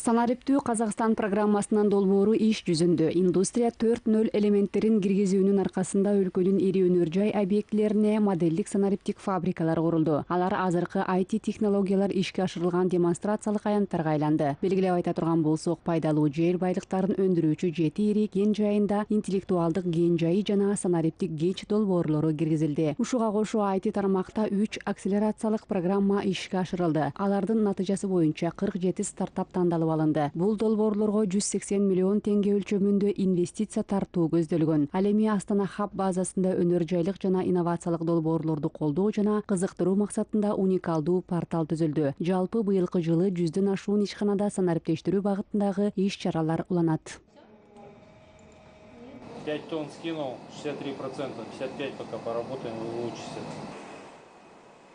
Санариптүү Казакстан программасынан долбоору иш жүзүндө индустрия 4.0 элементтерин киргизүүнүн аркасында өлкөнүн ири өнөр жай объектилерине модельдик санариптик фабрикалар курулду. Алар азыркы IT технологиялар ишке ашырылган демонстрациялык аянттарга айланды. Белгилеп айта турган болсок, пайдалуу жер байлыктарын өндүрүүчү 7 ири кен жайында интеллектуалдык кен жайы жана санариптик кеч долбоорлору киргизилди. Ушуга кошо IT тармакта 3 акселерациялык программа ишке ашырылды. Алардын натыйжасы боюнча 47 стартап тандалып алынды. Бул долбоорлорго 180 миллион теңге өлчөмүндө инвестиция тартуу көздөлгөн. Ал эми Астана хаб базасында өнөр жайлык жана инновациялык долбоорлорду колдоо жана кызыктыруу максатында уникалдуу портал түзүлдү. Жалпы быйылкы жылы 100дөн ашуун ишканада санариптештирүү багытындагы иш-чаралар уланат. 5 тонн скинул, 63%, 55% пока поработаем, вы улучшите.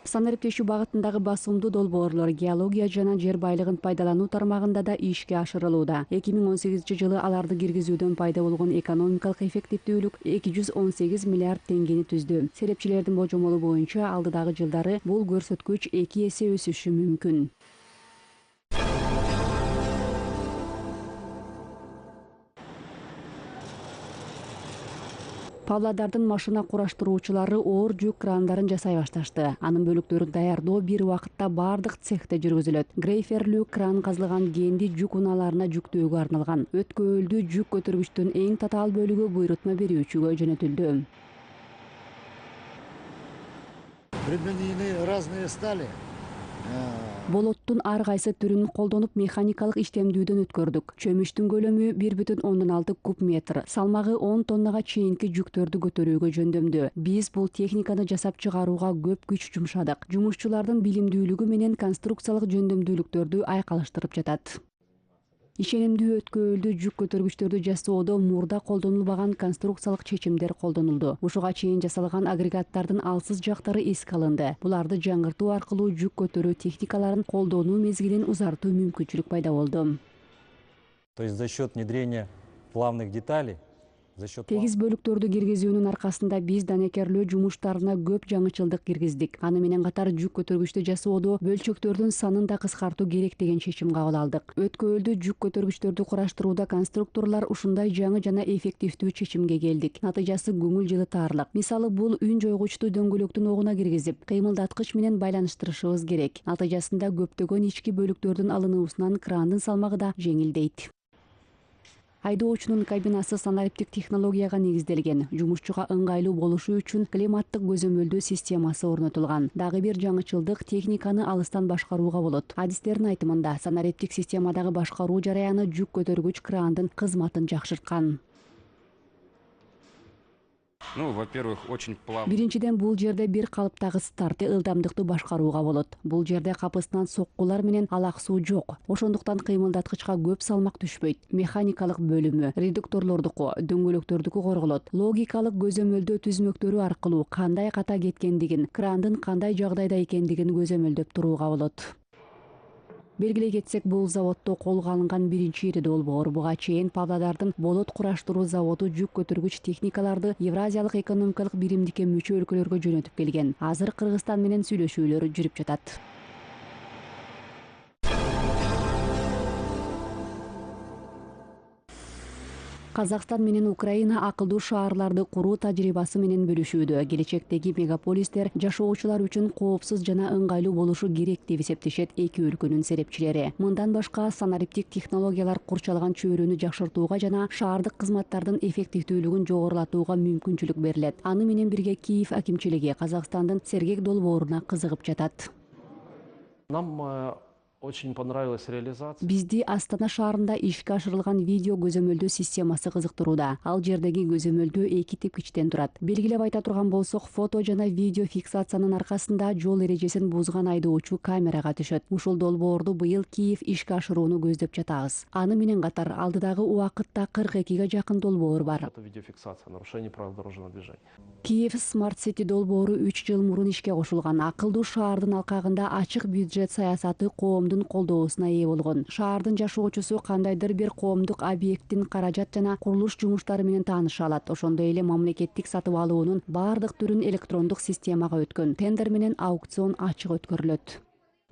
Санариптешүү багытындагы басымдуу долбоорлор геология жана жер байлыгын пайдалануу тармагында да ишке ашырылууда. 2018 жылы аларды киргизүүдөн пайда болгон экономикалык эффективдүүлүк 218 миллиард теңгени түздү. Серепчилердин божомолу боюнча алдыдагы жылдары бул көрсөткүч 2 эсе өсүшү мүмкүн. Павлодардын машина кураштыруучулары оор жүк крандарын жасай башташты. Анын бөлүктөрүн даярдоо бир убакытта бардык цехте жүргүзүлөт. Грейферлүү кран казылган кенди жүк унааларына жүктөөгө арналган. Өткөөлдүү жүк көтөргүчтүн эң татаал бөлүгү буйрутма берүүчүгө жөнөтүлдү. Применены разные стали. Болоттун ар кайсы түрүн колдонуп механикалык иштемдүүдөн өткөрдүк. Чөмүчтүн көлөмү 1,6 куб метр, салмагы 10 тоннага чейинки жүктөрдү көтөрүүгө жөндөмдүү. Биз бул техниканы жасап чыгарууга көп күч жумшадык. Жумушчулардын билимдүүлүгү менен конструкциялык жөндөмдүүлүктөрдү айкалыштырып жатат. Ишенимдүү өткөөлдүү жүк көтөргүчтөрдү жасоодо мурда колдонулбаган конструкциялык чечимдер колдонулду. Ушуга чейин жасалган агрегаттардын алсыз жактары эске алынды. Буларды жаңыртуу аркылуу жүк көтөрүү техникаларын колдонуу мезгилин узартуу мүмкүнчүлүк пайда болду. То есть за счет внедрения плавных деталей, Тегиз бөлүктөрдү киргизүүнүн аркасында биз данекерлөө жумуштарына көп жаңычылдык киргиздик. Аны менен катар жүк көтөргүчтү жасоодо бөлчөктөрдүн санын да кыскартуу керек деген чечим кабыл алдык. Өткөөлдүү жүк көтөргүчтөрдү кураштырууда конструкторлор ушундай жаңы жана эффективдүү чечимге келдик. Натыйжасы көңүл жылытаарлык. Мисалы, бул үн жойгучту дөңгөлөктүн огуна киргизип, кыймылдаткыч менен байланыштырышыбыз керек. Натыйжасында көптөгөн ички бөлүктөрдүн алынуусунан крандын салмагы да жеңилдейт. Айдоочунун кабинасы санариптик технологияга негизделген. Жумушчуга ыңгайлуу болушу үчүн климаттык көзөмөлдөө системасы орнотулган. Дагы бир жаңычылдык техниканы алыстан башкарууга болот. Адистердин айтымында, санариптик системадагы башкаруу жараяны жүк көтөргүч крандын кызматын жакшырткан. Во-первых, очень плавно. Биринчиден, бул жерде бир калыптагы старты ылдамдыкты башкарууга болот. Бул жерде капысынан соккулар менен алак суу жок. Ошондуктан кыймылдаткычка көп салмак түшпөйт. Механикалык бөлүмү, редукторлордуку, дөңгөлөктөрдүкү корголот. Логикалык көзөмөлдөө түзмөктөрү аркылуу кандай ката кеткендигин, крандын кандай жагдайда экендигин көзөмөлдөп турууга болот. Белгилей кетсек, бул заводдо колго алынган биринчи ири долбоор. Буга чейин Павлодардын болот кураштыруу заводу жүк көтөргүч техникаларды Евразиялык экономикалык биримдикке мүчө өлкөлөргө жөнөтүп келген. Азыр Кыргызстан менен сүйлөшүүлөр жүрүп жатат. Казакстан менен Украина акылдуу шаарларды куруу тажрыйбасы менен бөлүшүүдө. Келечектеги мегаполистер жашоочулар үчүн коопсуз жана ыңгайлуу болушу керек деп эсептешет эки өлкөнүн серепчилери. Мындан башка, санариптик технологиялар курчалган чөйрөнү жакшыртууга жана шаардык кызматтардын эффективдүүлүгүн жогорулатууга мүмкүнчүлүк берилет. Аны менен бирге Киев акимчилиги Казакстандын сергек долбооруна кызыгып жатат. Нам очень понравилась реализация. Бизди Астана шаарында ишке ашырылган видео көзөмөлдөө системасы кызыктырууда. Ал жердеги көзөмөлдөө эки типкичтен турат. Белгилеп айта турган болсок, фото жана видео фиксациянын аркасында жол эрежесин бузган айдоочу камерага түшөт. Ушул долбоорду быйыл Киев ишке ашырууну көздөп жатабыз. Аны менен катар алдыдагы убакытта 42ге жакын долбоор бар. Видеофиксация нарушений правил дорожного движения. Киев Smart City долбоору 3 жыл мурун ишке кошулган. Акылдуу шаардын алкагында ачык бюджет саясаты коомдун колдоосуна ээ болгон. Шаардын жашоочусу кандайдыр бир коомдук объекттин каражат жана курулуш жумуштары менен тааныша алат. Ошондой эле мамлекеттик сатып алуунун бардык түрүн электрондук системага өткөн. Тендер менен аукцион ачык өткөрүлөт.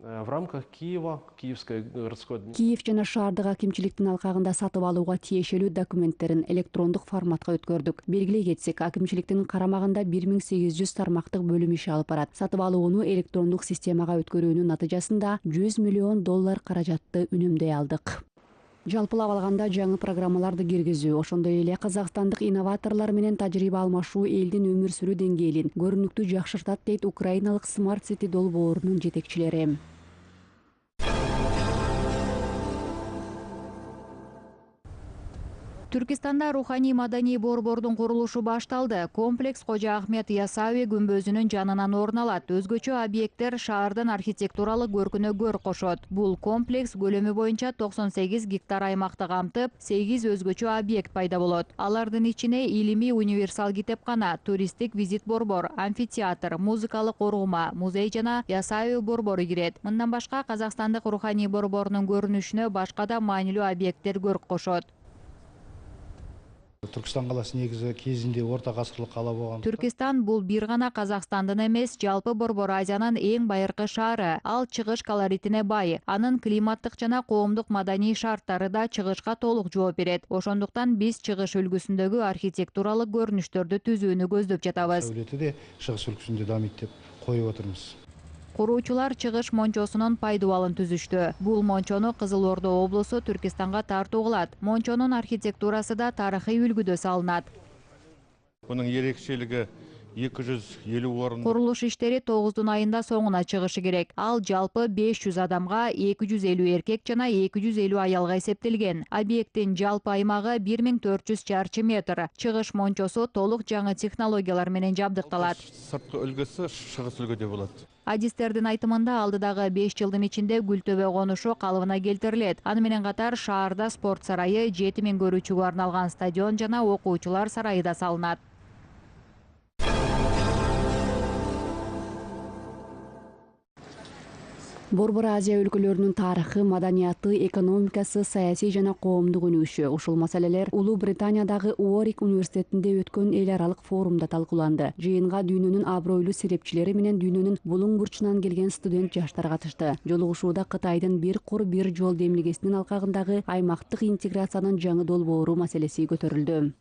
В рамках Киева, Киевской городской Киев жана шаардык акимчиликтин алкагында сатып алууга тиешелүү документтерин электрондук форматка өткөрдүк. Белгилей кетсек, акимчиликтин карамагында 1800 тармактык бөлүм иш алып барат. Сатып алууну электрондук системага өткөрүүнүн натыйжасында $100 миллион каражатты үнөмдөй алдык. Жалпылап алганда жаңы программаларды киргизүү, ошондой эле казакстандык инноваторлор менен тажрыйба алмашуу элдин өмүр сүрүү деңгээлин көрүнүктүү жакшыртат, дейт украиналык Smart City долбоорунун жетекчилери. Түркистанда руханий маданий борбордун курулушу башталды. Комплекс Кожо Ахмет Ясауи күмбөзүнүн жанынан орун алат. Өзгөчө объекттер шаардын архитектуралык көркүнө кошот. Бул комплекс көлөмү боюнча 98 гектар аймакты камтып, 8 өзгөчө объект пайда болот. Алардын ичине илимий универсал китепкана, туристтик визит борбор, амфитеатр, музыкалык урума, музей жана Ясауи борбору кирет. Мындан башка Казакстандык руханий борборунун көрүнүшүнө башка да маанилүү объекттер көрк кошот. Түркістан қаласы негізі кезінде орта ғасырлық қала болған. Түркистан бул бир гана Казакстандын эмес, жалпы Борбор Азиянын эң байыркы шаары. Ал чыгыш колоритине бай. Анын климаттык жана коомдук маданий шарттары да чыгышка толук жооп берет. Ошондуктан биз чыгыш үлгүсүндөгү архитектуралык көрүнүштөрдү түзүүнү көздөп жатабыз. Сәулеті де шығыс үлгісінде дамиды деп коюп отырмыз. Куруучулар чыгыш мончосунун пайдубалын түзүштү. Бул мончону Кызыл Ордо облусу Түркистанга тартуу кылат. Мончонун архитектурасы да тарыхый үлгүдө салынат. Bunun ерекшелиги 250 орын. Курулуш иштери 9 айында соңуна чыгышы керек. Ал жалпы 500 адамга 250 эркек жана 250 аялга эсептелген. Объекттин жалпы аймагы 1400 чарчы метр. Чыгыш мончосу толук жаңы технологиялар менен жабдыкталат. Сырткы үлгүсү шығыс үлгүдө болот. Адистердин айтымында алдыдагы 5 жылдын ичинде Гүлтөбө конушу калыбына келтирилет. Аны менен катар шаарда спорт сарайы, 7000 көрүүчүгө арналган стадион жана окуучулар сарайы да салынат. Борбор Азия өлкөлөрүнүн тарыхы, маданияты, экономикасы, саясий жана коомдук өнүгүшү. Ушул маселелер Улуу Британиядагы Уорик университетинде өткөн эл аралык форумда талкууланды. Жыйынга дүйнөнүн абройлуу серепчилери менен дүйнөнүн булуң бурчунан келген студент жаштар катышты. Жолугушууда Кытайдын бир кур бир жол демилгесинин алкагындагы аймактык интеграциянын жаңы долбоору маселеси көтөрүлдү.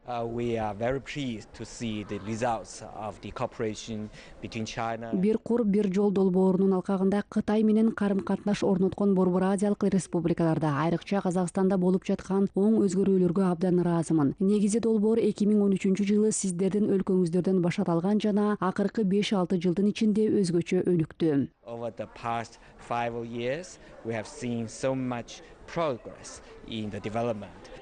We are very pleased to see the results of the cooperation between China. Бир кур бир жол долбоорунун алкагында Кытай менен карым-катнаш орноткон Борбор Азиялык республикаларда, айрыкча Казакстанда болуп жаткан оң өзгөрүүлөргө абдан ыраазымын. Негизи долбоор 2013-жылы сиздердин өлкөңүздөрдөн башаталган жана акыркы 5-6 жылдын ичинде өзгөчө өнүктү. Over the past 5 years, we have seen so much progress in the development.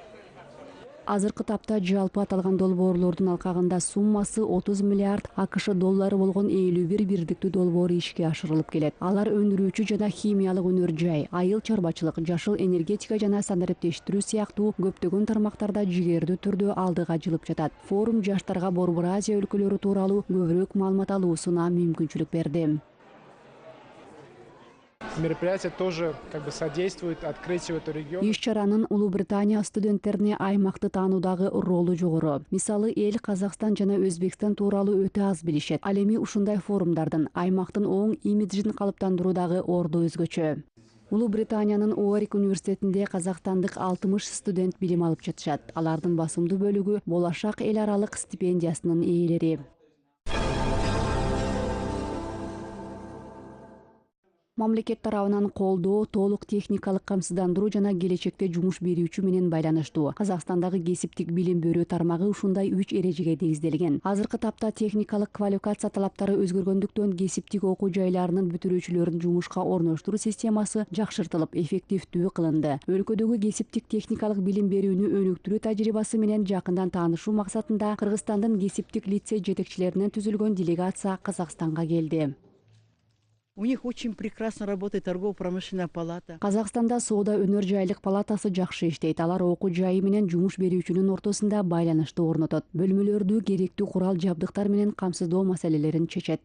Азыркы тапта жалпы аталган долбоорлордун алкагында суммасы 30 миллиард АКШ доллары болгон 51 бирдиктүү долбоор ишке ашырылып келет. Алар өндүрүүчү жана химиялык өнөр жай, айыл чарбачылык, жашыл энергетика жана санариптештирүү сыяктуу көптөгөн тармактарда жигердүү түрдө алдыга жылып жатат. Форум жаштарга Борбор Азия өлкөлөрү тууралуу көбүрөөк маалымат алуусуна мүмкүнчүлүк берди. Мероприятие тоже содействует открытию этого региона. Иш-чаранын Улуу Британия студенттерине аймакты таануудагы ролу жогору. Мисалы, эл Казакстан жана Өзбекстан тууралуу өтө аз билишет. Ал эми ушундай форумдардын аймактын оң имиджин калыптандыруудагы орду өзгөчө. Улуу Британиянын Уорик университетинде казакстандык 60 студент билим алып жатышат. Алардын басымдуу бөлүгү болашак эл аралык стипендиясынын ээлери. Мамлекет тарабынан колдоо, толук техникалык камсыздандыруу жана келечекте жумуш берүүчү менен байланыштуу. Казакстандагы кесиптик билим берүү тармагы ушундай 3 эрежеге негизделген. Азыркы тапта техникалык квалификация талаптары өзгөргөндүктөн кесиптик окуу жайларынын бүтүрүүчүлөрүн жумушка орноштуруу системасы жакшыртылып, эффективдүү кылынды. Өлкөдөгү кесиптик техникалык билим берүүнү өнүктүрүү тажрыйбасы менен жакындан таанышуу максатында Кыргызстандын кесиптик лицей жетекчилеринен түзүлгөн делегация Казакстанга келди. У них очень прекрасно работает торгово-промышленная палата. Казакстанда соода өнөр жайлык палатасы жакшы иштейт. Алар окуу жайы менен жумуш берүүчүнүн ортосунда байланышты орнотот. Бөлмөлөрдү керектүү курал жабдыктар менен камсыздоо маселелерин чечет.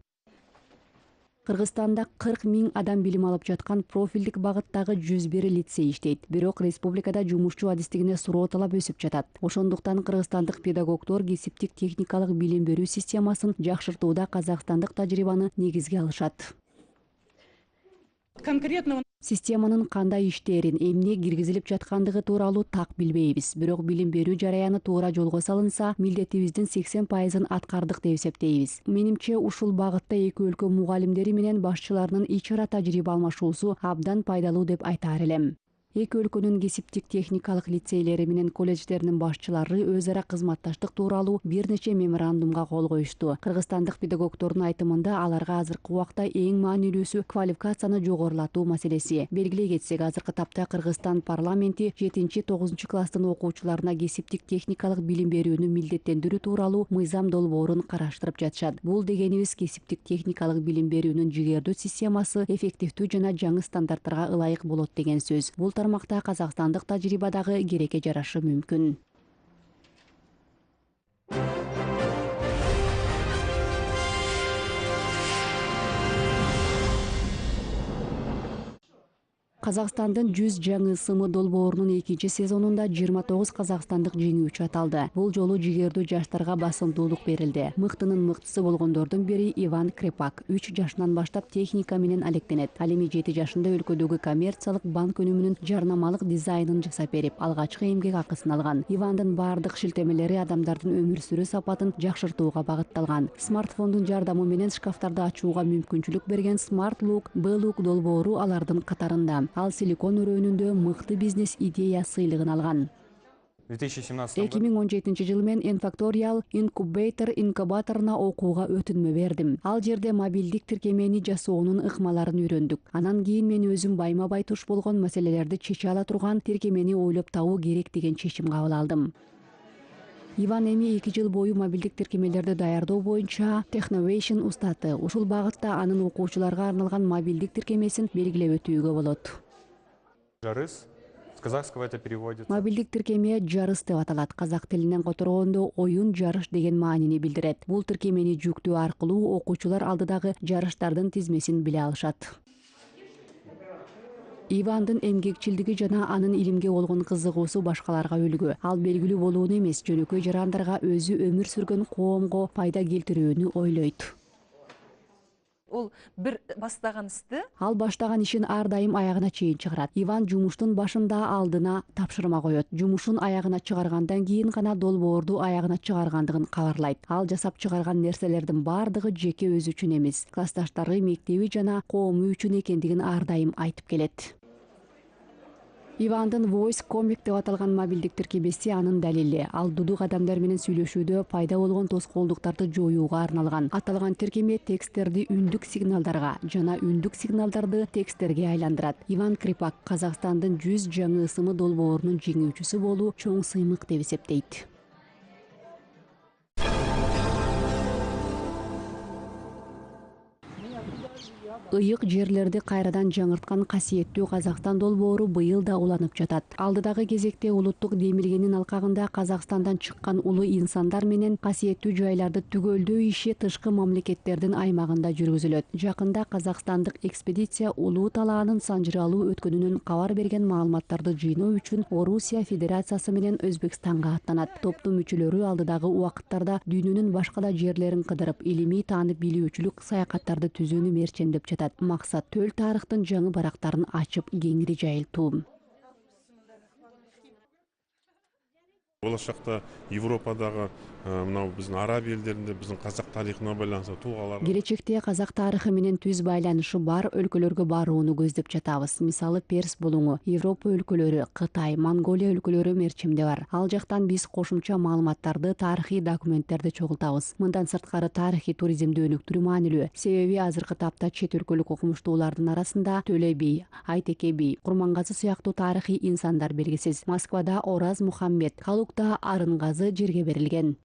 Кыргызстанда 40 000 адам билим алып жаткан профилдик багыттагы 101 лицей иштейт. Бирок республикада жумушчу адистигине суроо талап өсүп жатат. Ошондуктан кыргызстандык педагогдор кесиптик техникалык билим берүү системасын жакшыртууда казакстандык тажрыйбаны негизге алышат. Конкретно Системанын кандай иштерин, эмне киргизилип жаткандыгы тууралуу так билбейбиз. Бирок билим берүү жараяны туура жолго салынса, милдетибиздин 80%-ын аткардык деп эсептейбиз. Менимче, ушул багытта эки өлкө мугалимдери менен башчыларынын ич ара тажрыйба алмашуусу абдан пайдалуу деп айтаар элем. Эки өлкөнүн кесиптик техникалык лицейлери менен колледждеринин башчылары өз ара кызматташтык тууралуу бир нече меморандумга кол коюшту. Кыргызстандык педагогдордун айтымында аларга азыркы убакта эң маанилүүсү квалификацияны жогорулатуу маселеси. Белгилей кетсек, азыркы тапта Кыргызстан парламенти 7-9 класстын окуучуларына кесиптик техникалык билим берүүнү милдеттендирүү тууралуу мыйзам долбоорун караштырып жатышат. Бул дегенибиз кесиптик техникалык билим берүүнүн жигердүү системасы эффективдүү жана жаңы стандарттарга ылайык болот деген сөз. Бул тармакта казакстандык тажрыйбадагы керекке жарашы мүмкүн. Казакстандын 100 жаңы сымы долбоорунун 2 сезонунда 29 казакстандык жеңүүчү аталды. Бул жолу жигердүү жаштарга басымдуулук берилди. Мыктынын мыктысы болгондордун бири Иван Крепак. 3 жашынан баштап техника менен алектенет. Ал эми 7 жашында өлкөдөгү коммерциялык банк өнүмүнүн жарнамалык дизайнын жасап берип, алгачкы эмгек акысын алган. Ивандын бардык шилтемелери адамдардын өмүр сүрүү сапатын жакшыртууга багытталган. Смартфондун жардамы менен шкафтарды ачууга мүмкүнчүлүк берген Smart Look B-Look долбоору алардын катарында. Ал силикон өрөөнүндө мыкты бизнес идея сыйлыгын алган. 2017 жылы мен Enfactorial Incubator инкубаторуна окууга өтүнмө бердим. Ал жерде мобилдик тиркемени жасоонун ыкмаларын үйрөндүк. Анан кийин мен өзүм байма-бай туш болгон маселелерди чече ала турган тиркемени ойлоп табуу керек деген чечим кабыл алдым. Иван эми 2 жыл бою мобилдик тиркемелерди даярдоо боюнча Technovation устаты. Ушул багытта анын окуучуларга арналган мобилдик тиркемесин белгилеп өтүүгө болот. Жарыс. С казахского это переводится. Мобилдик тиркеме жарыс деп аталат. Казак тилинен которгондо оюн жарыш деген маанини билдирет. Бул тиркемени жүктөө аркылуу окуучулар алдыдагы жарыштардын тизмесин биле алышат. Ивандын эмгекчилдиги жана анын илимге болгон кызыгуусу башкаларга үлгү. Ал белгилүү болууну эмес, жөнөкөй жарандарга өзү өмүр сүргөн коомго пайда келтирүүнү ойлойт. Ол бир баштаган ишти Ал баштаган ишин ар дайым аягына чейин чыгарат. Иван жумуштун башында алдына тапшырма коет. Жумушун аягына чыгаргандан кийин гана долбоорду аягына чыгаргандыгын кабарлайт. Ал жасап чыгарган нерселердин бардыгы жеке өзү үчүн эмес, классташтары, мектеби жана коому үчүн экендигин ар дайым айтып келет. Ивандын Voice Comic деп аталган мобилдик тиркемеси анын далили. Ал дудук адамдар менен сүйлөшүүдө пайда болгон тоскоолдуктарды жоюуга арналган. Аталган тиркеме тексттерди үндүк сигналдарга жана үндүк сигналдарды тексттерге айландырат. Иван Крепак Казакстандын 100 жаңы сымы долбоорунун жеңүүчүсү болуу чоң сыймык деп эсептейт. Ыйык жерлерди кайрадан жаңырткан касиеттүү Казакстан долбоору быйыл да уланып жатат. Алдыдагы кезекте улуттук демилгенин алкагында Казакстандан чыккан улуу инсандар менен касиеттүү жайларды түгөлдөө иши тышкы мамлекеттердин аймагында жүргүзүлөт. Жакында казакстандык экспедиция улуу талаанын санжыралуу өткөнүнөн кабар берген маалыматтарды жыйноо үчүн Орусия Федерациясы менен Өзбекстанга аттанат. Топтун мүчөлөрү алдыдагы убакыттарда дүйнөнүн башка да жерлерин кыдырып, илимий таанып билүүчүлүк саякаттарды түзүүнү мерчендеп жатат. Максат төл тарыхтын жаңы барактарын ачып кеңири жайылтуу. Болашақта Европадағы мынау біздің араб елдерінде біздің қазақ тарихына байланысты тұлғалар. Келечекте казак тарыхы менен түз байланышы бар өлкөлөргө барууну көздөп жатабыз. Мисалы Перс булуңу, Европа өлкөлөрү, Кытай, Монголия өлкөлөрү мерчемде бар. Ал жактан биз кошумча маалыматтарды, тарыхый документтерди чогултабыз. Мындан сырткары тарыхый туризмди өнүктүрүү маанилүү. Себеби азыркы тапта чет өлкөлүк окумуштуулардын арасында Төле би, Айтеке би, Курмангазы сыяктуу тарыхый инсандар белгисиз. Москвада Ораз Мухаммед, Калукта Арынгазы жерге берилген.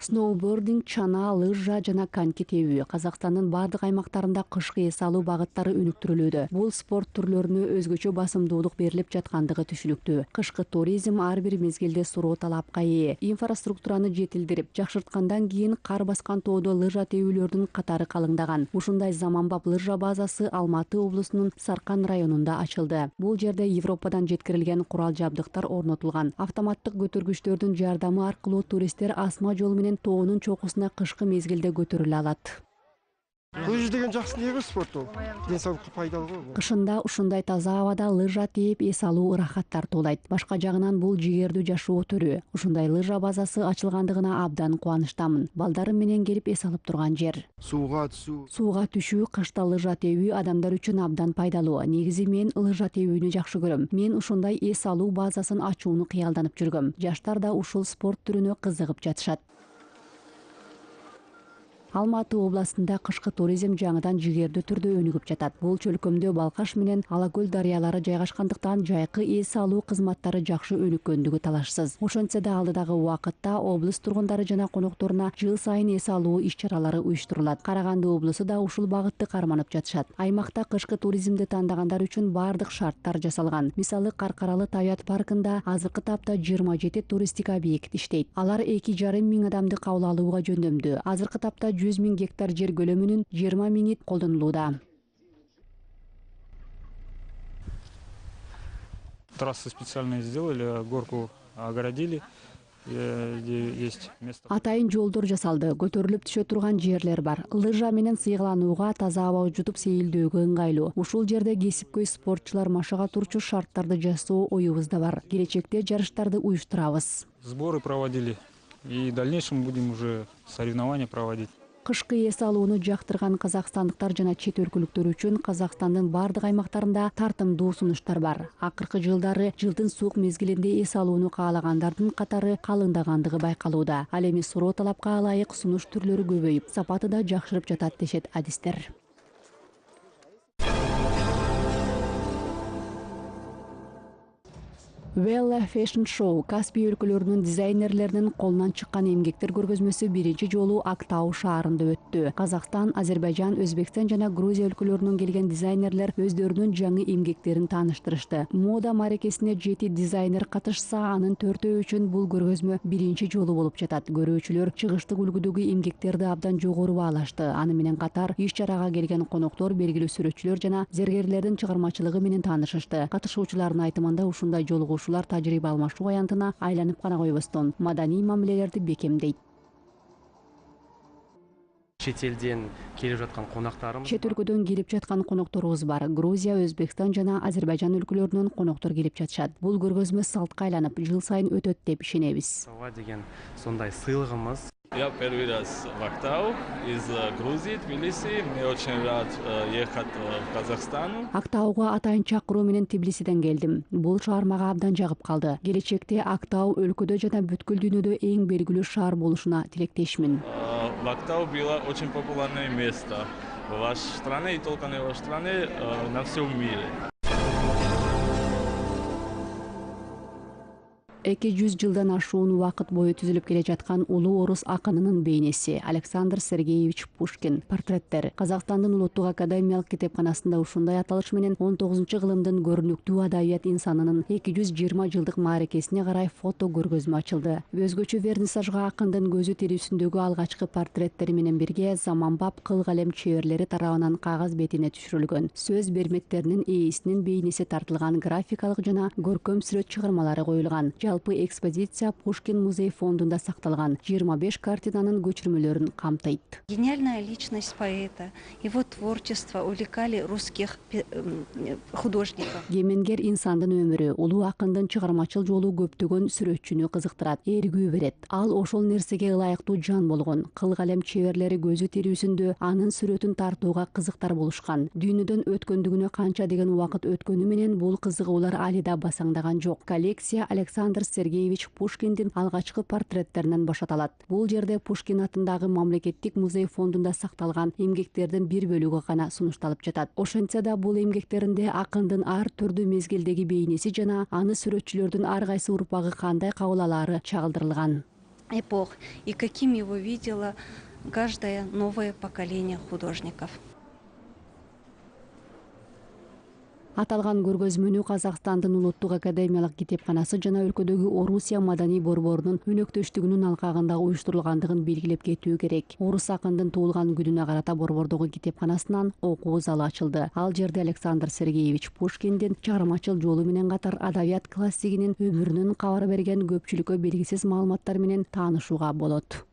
Сноубординг, чана, лыжа жана коньки тебүү Казакстандын бардык аймактарында кышкы эс алуу багыттары өнүктүрүлүүдө. Бул спорт түрлөрүнө өзгөчө басымдуулук берилип жаткандыгы түшүнүктүү. Кышкы туризм ар бир мезгилде суроо талапка ээ. Инфраструктураны жетилдирип, жакшырткандан кийин кар баскан тоодо лыжа тебүүлөрдүн катары калыңдаган. Ушундай заманбап лыжа базасы Алматы облусунун Саркан районунда ачылды. Бул жерде Европадан жеткирилген курал жабдыктар орнотулган. Автоматтык көтөргүчтөрдүн жардамы аркылуу туристтер асма жол менен тоонун чокусуна кышкы мезгилде көтөрүлө алат. Лыжа деген жакшы негиз спорт ол. Ден соолукка пайдалуу го. Кышында ушундай таза абада лыжа тээп эс алуу ырахат тартуулайт. Башка жагынан бул жигердүү жашоо түрү. Ушундай лыжа базасы ачылгандыгына абдан кубанычтамын. Балдарым менен келип эс алып турган жер. Сууга түсүү. Сууга түшүү, кышта лыжа тебүү адамдар үчүн абдан пайдалуу. Негизи мен лыжа тебүүнү жакшы көрөм. Мен ушундай эс алуу базасын ачууну кыялданып жүргөм. Жаштар да ушул спорт түрүнө кызыгып жатышат. Алматы областында кышкы туризм жаңыдан жигердүү түрдө өнүгүп жатат. Бул чөлкөмдө Балкаш менен Алакөл дарыялары жайгашкандыктан жайкы эс алуу кызматтары жакшы өнүккөндүгү талашсыз. Ошентсе да алдыдагы убакытта облус тургундары жана конокторуна жыл сайын эс алуу иш-чаралары уюштурулат. Караганды облусу да ушул багытты карманып жатышат. Аймакта кышкы туризмди тандагандар үчүн бардык шарттар жасалган. Мисалы Каркаралы табият паркында азыркы тапта 27 туристик объект иштейт. Алар 2,5 миң адамды кабыл алууга жөндөмдүү. Азыркы тапта 100 000 гектар жер көлөмүнүн 20 миңи колдонулууда. Трассы специально сделали, горку огородили. Атайын жолдор жасалды, көтөрүлүп түшө турган жерлер бар. Лыжа менен сыйгаланууга, таза аба жутуп сейилдөөгө ыңгайлуу. Ушул жерде кесипкөй спортчулар машыга турчу шарттарды жасоо оюбузда бар. Келечекте жарыштарды уюштурабыз. Сборы проводили и в дальнейшем будем уже соревнования проводить. Кышкы эс алууну жактырган казакстандыктар жана чет өлкөлүктөр үчүн Казакстандын бардык аймактарында тартымдуу сунуштар бар. Акыркы жылдары жылдын суук мезгилинде эс алууну каалагандардын катары калыңдагандыгы байкалууда. Ал эми суроо талапка ылайык сунуш түрлөрү көбөйүп, сапаты да жакшырып жатат дешет адистер. Vella Fashion Show Каспий өлкөлөрүнүн дизайнерлеринин колунан чыккан эмгектер көргөзмөсү биринчи жолу Актау шаарында өттү. Казакстан, Азербайжан, Өзбекстан жана Грузия өлкөлөрүнөн келген дизайнерлер өздөрүнүн жаңы эмгектерин тааныштырышты. Мода маракесине 7 дизайнер катышса, анын 4-өө үчүн бул көргөзмө биринчи жолу болуп жатат. Көрүүчүлөр чыгыштык үлгүдөгү эмгектерди абдан жогору баалашты. Аны менен катар иш-чарага келген коноктор, белгилүү сүрөтчүлөр жана зергерлердин чыгармачылыгы менен таанышышты. Катышуучулардын айтымында ушундай жолугушуулар тажрыйба алмашуу аянтына айланып гана койбостон маданий мамилелерди бекемдейт. Чет элден келип жаткан конактарыбыз. Чет өлкөдөн келип жаткан конокторубуз бар. Грузия, Өзбекстан жана Азербайжан өлкөлөрүнөн коноктор келип жатышат. Бул көргөзмө салтка айланып, жыл сайын өтөт деп ишенебиз. Деген сондай сыйлыгыбыз. Я первый раз в Актау из Грузии, Тбилиси. Мне очень рад ехать в Казахстан. Актауга атайын чакыруу менен Тбилисиден келдим. Бул шаар мага абдан жагып калды. Келечекте Актау өлкөдө жана бүткүл дүйнөдө эң белгилүү шаар болушуна тилектешмин. В Актау было очень популярное место в вашей стране и только не в вашей стране, на всем мире. 200 жылдан ашуун убакыт бою түзүлүп келе жаткан улуу орус акынынын бейнеси Александр Сергеевич Пушкин портреттер Казакстандын улуттук академиялык китепканасында ушундай аталыш менен 19-кылымдын көрүнүктүү адабият инсанынын 220 жылдык мааракесине карай фото көргөзмө ачылды. Өзгөчө вернисажга акындын көзү тирүүсүндөгү алгачкы портреттери менен бирге заманбап кыл калем чеберлери тарабынан кагаз бетине түшүрүлгөн сөз берметтеринин ээсинин бейнеси тартылган графикалык жана көркөм сүрөт чыгармалары коюлган. Жалпы экспозиция Пушкин музей фондунда сакталган 25 картинанын көчүрмөлөрүн камтыйт. Гениальная личность поэта, его творчество увлекали русских художников. Кемеңгер инсандын өмүрү, улуу акындын чыгармачыл жолу көптөгөн сүрөтчүнү кызыктырат, эргүү берет. Ал ошол нерсеге ылайыктуу жан болгон. Кыл калем чеберлери көзү тирүүсүндө анын сүрөтүн тартууга кызыктар болушкан. Дүйнөдөн өткөндүгүнө канча деген убакыт өткөнү менен бул кызыгуулар али да басаңдаган жок. Коллекция Александр Сергеевич Пушкиндин алгачкы портреттеринен башаталат. Бул жерде Пушкин атындагы мамлекеттик музей фондунда сакталган эмгектердин бир бөлүгү гана сунушталып жатат. Ошентсе да бул эмгектеринде акындын ар түрдүү мезгилдеги бейнеси жана аны сүрөтчүлөрдүн ар кайсы урпагы кандай кабыл алаары чагылдырылган. Эпох и каким его видело каждое новое поколение художников. Аталган көргөзмөнү Казакстандын улуттук академиялык китепканасы жана өлкөдөгү Орусия маданий борборунун өнөктөштүгүнүн алкагында уюштурулгандыгын белгилеп кетүү керек. Орус акындын туулган күнүнө карата борбордогу китепканасынан окуу залы ачылды. Ал жерде Александр Сергеевич Пушкиндин чыгармачыл жолу менен катар адабият классигинин өмүрүнүн кабар берген көпчүлүккө белгисиз маалыматтар менен таанышууга болот.